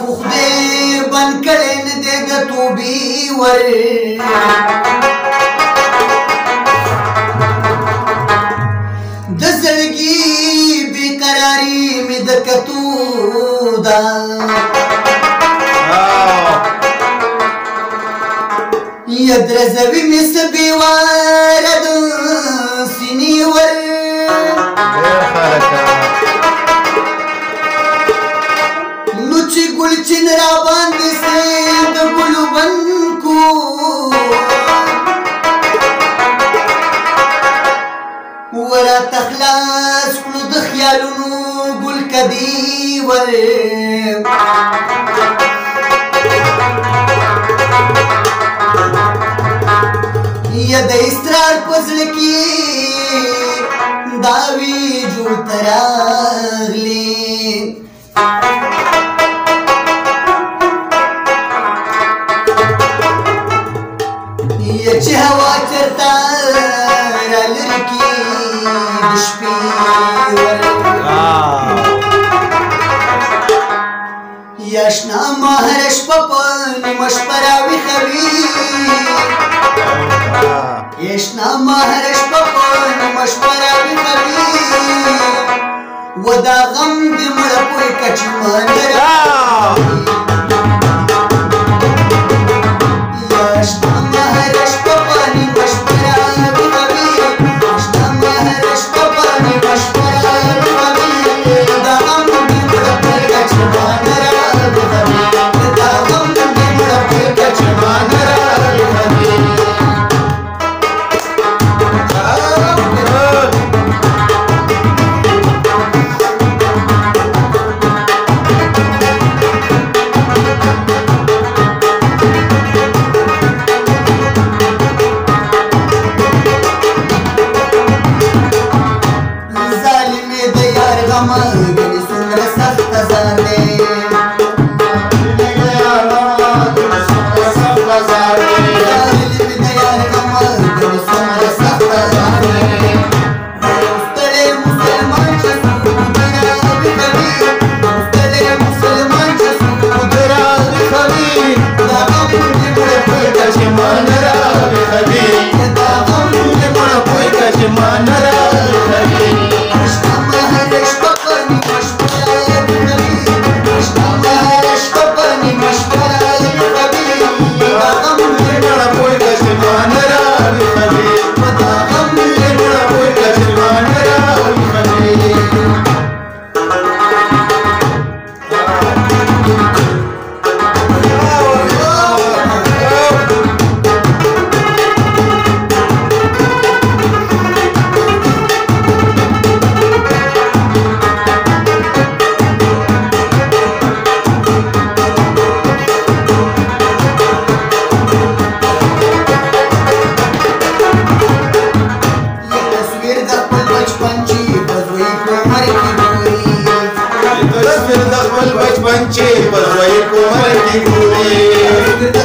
خو خدای بند کړی نه دی د توبې ور د زړګي بېقراري مې د کتو ده یا درزوي مې څه بېواره د سینې ور نو چې ګلچین راباندې سې د ګلو بند کو وراته خلاص کړو د خیالونو ګل کدي ور یا د اسرار په زړه کې داوی جوړ ته راغلې یا چې هوا چرته رالرې کې د شپې ور یا شنه مهر شپه په نیمه شپه راویښه وي یشنا مهر شپه په نیمه شپه راویښه وي و دا غم دې مړه پوی که چې مهر یشنا مهر شپه په نیمه شپه راویښه وي یشنا مهر شپه په نیمه شپه راویښه وي دا غم دې مړه پوی که چې مهر راویښه وي دا غم دې مړه پوی که چې مهر راویښه وي بچپن چې په زوی کومر کې ګوري